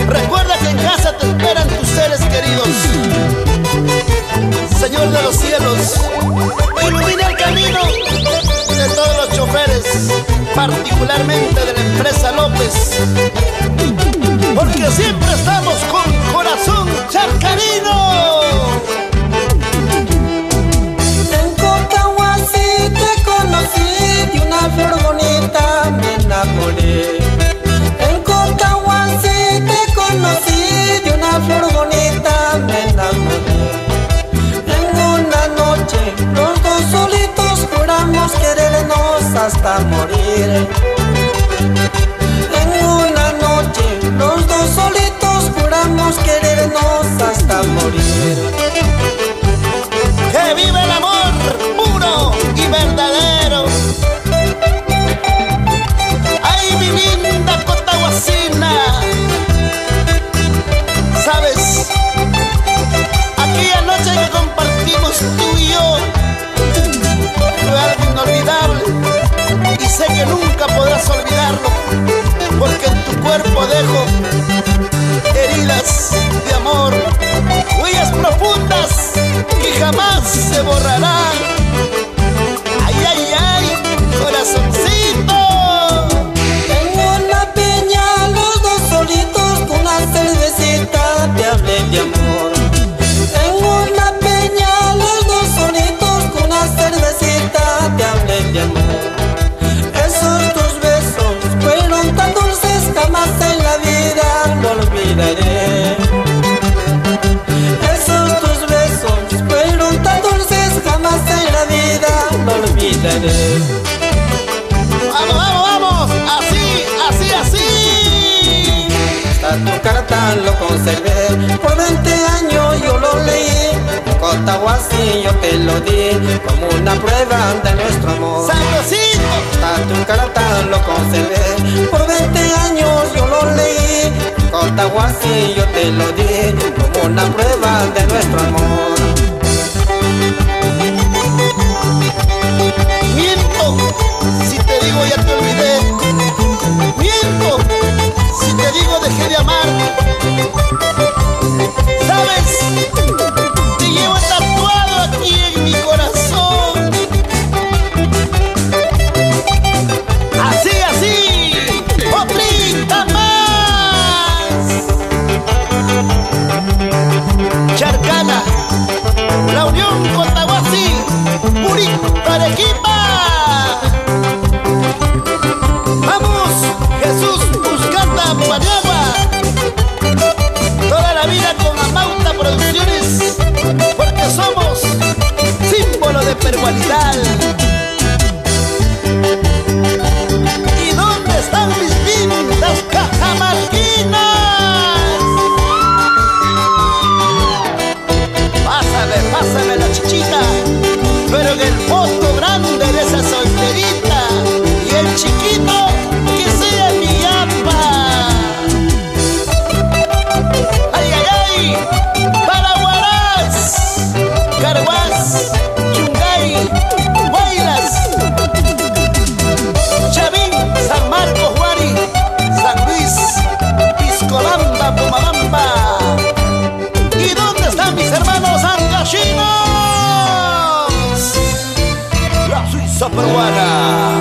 Recuerda que en casa te esperan tus seres queridos. Señor de los cielos, ilumina el camino de todos los choferes, particularmente de la empresa López, porque siempre estamos con corazón chacarino. En Cotahuasi te conocí, de una flor bonita me enamoré. En Cotahuasi te conocí, de una flor bonita me enamoré. En una noche los dos solitos juramos querernos hasta morir. En una noche los dos solitos juramos querernos hasta morir. ¡Que viva el amor puro y verdadero! ¡Ay, mi linda Cotahuasina! ¿Sabes? Aquella noche que compartimos tú y yo fue algo inolvidable, y sé que nunca podrás olvidarlo, porque en tu cuerpo dejo heridas de amor, huellas profundas que jamás se borrarán. ¡Ay, ay, ay, corazoncito! En una peña los dos solitos con una cervecita te hablé de amor. En una peña los dos solitos con una cervecita te hablé de amor. Esos tus besos fueron tan dulces, jamás en la vida lo olvidaré. Esos tus besos fueron tan dulces, jamás en la vida lo olvidaré. ¡Vamos, vamos, vamos! ¡Así, así, así! Hasta tu carta lo conservé, por 20 años yo lo leí. En Cotahuasi yo te lo di, como una prueba de nuestro amor. ¡Sabrosito! Hasta tu carta lo conservé, por 20 años yo lo leí. En Cotahuasi yo te lo di, como una prueba de nuestro amor. Miento si te digo ya te olvidé. Miento si te digo dejé de amar. ¿Sabes? Te llevo tatuado aquí en mi corazón. Así, así, otrita más. Charcana, la Unión Cotahuasi, Purito, Arequipa. Vamos, Jesús Buscata, Paniagua. Toda la vida con Amauta Producciones, porque somos símbolo de peruanidad. ¿Y dónde están mis lindas cajamarquinas? Pásame la chichita, pero en el fondo grande de esa solterita, y el chiquito que sea mi yapa. ¡Ay, ay, ay! Para Huaraz, Carhuaz, Yungay, Guaylas, Chavín, San Marcos, Huari, San Luis, Piscolamba, Pomabamba. ¿Y dónde están mis hermanos angashinos? La Suiza peruana.